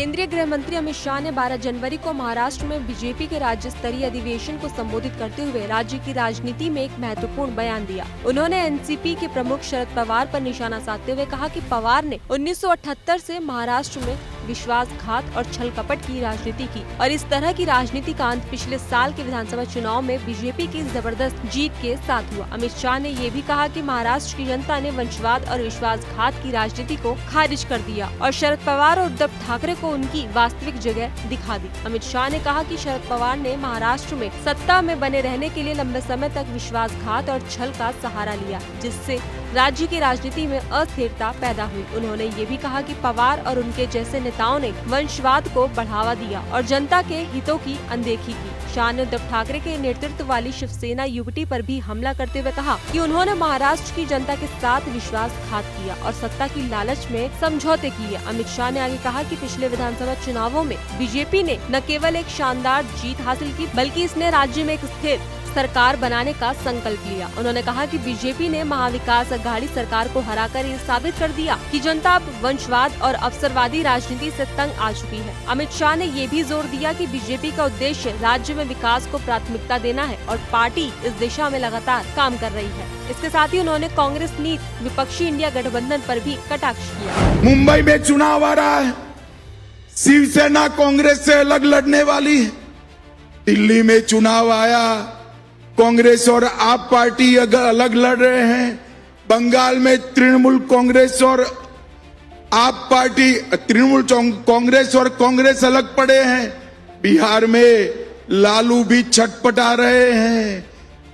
केंद्रीय गृह मंत्री अमित शाह ने 12 जनवरी को महाराष्ट्र में बीजेपी के राज्य स्तरीय अधिवेशन को संबोधित करते हुए राज्य की राजनीति में एक महत्वपूर्ण बयान दिया। उन्होंने एनसीपी के प्रमुख शरद पवार पर निशाना साधते हुए कहा कि पवार ने 1978 से महाराष्ट्र में विश्वासघात और छल कपट की राजनीति की और इस तरह की राजनीति का अंत पिछले साल के विधानसभा चुनाव में बीजेपी की जबरदस्त जीत के साथ हुआ। अमित शाह ने ये भी कहा कि महाराष्ट्र की जनता ने वंशवाद और विश्वासघात की राजनीति को खारिज कर दिया और शरद पवार और उद्धव ठाकरे को उनकी वास्तविक जगह दिखा दी। अमित शाह ने कहा कि शरद पवार ने महाराष्ट्र में सत्ता में बने रहने के लिए लंबे समय तक विश्वासघात और छल का सहारा लिया, जिससे राज्य की राजनीति में अस्थिरता पैदा हुई। उन्होंने ये भी कहा कि पवार और उनके जैसे नेताओं ने वंशवाद को बढ़ावा दिया और जनता के हितों की अनदेखी की। शाह ने उद्धव ठाकरे के नेतृत्व वाली शिवसेना यूबीटी पर भी हमला करते हुए कहा कि उन्होंने महाराष्ट्र की जनता के साथ विश्वासघात किया और सत्ता की लालच में समझौते किए। अमित शाह ने आगे कहा कि पिछले विधानसभा चुनावों में बीजेपी ने न केवल एक शानदार जीत हासिल की, बल्कि इसने राज्य में एक स्थिर सरकार बनाने का संकल्प लिया। उन्होंने कहा कि बीजेपी ने महाविकास अघाड़ी सरकार को हराकर ये साबित कर दिया कि जनता अब वंशवाद और अवसरवादी राजनीति से तंग आ चुकी है। अमित शाह ने ये भी जोर दिया कि बीजेपी का उद्देश्य राज्य में विकास को प्राथमिकता देना है और पार्टी इस दिशा में लगातार काम कर रही है। इसके साथ ही उन्होंने कांग्रेस नीति विपक्षी इंडिया गठबंधन पर भी कटाक्ष किया। मुंबई में चुनाव आ रहा है, शिवसेना कांग्रेस से अलग लड़ने वाली है। दिल्ली में चुनाव आया, कांग्रेस और आप पार्टी अलग लड़ रहे हैं। बंगाल में तृणमूल कांग्रेस और आप पार्टी, तृणमूल कांग्रेस और कांग्रेस अलग पड़े हैं। बिहार में लालू भी छटपटा रहे हैं।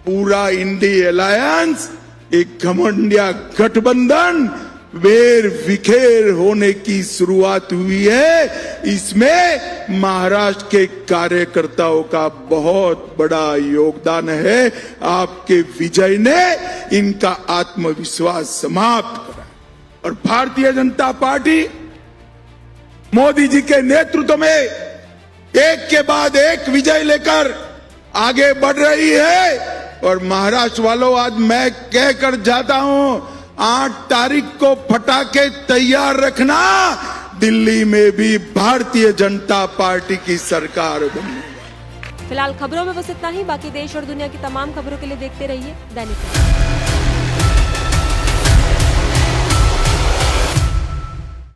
पूरा इंडी अलायंस, एक घमंडिया गठबंधन वेर विखेर होने की शुरुआत हुई है। इसमें महाराष्ट्र के कार्यकर्ताओं का बहुत बड़ा योगदान है। आपके विजय ने इनका आत्मविश्वास समाप्त करा और भारतीय जनता पार्टी मोदी जी के नेतृत्व में एक के बाद एक विजय लेकर आगे बढ़ रही है। और महाराष्ट्र वालों, आज मैं कहकर जाता हूं, 8 तारीख को पटाखे तैयार रखना। दिल्ली में भी भारतीय जनता पार्टी की सरकार बनेगी। फिलहाल खबरों में बस इतना ही। बाकी देश और दुनिया की तमाम खबरों के लिए देखते रहिए दैनिक।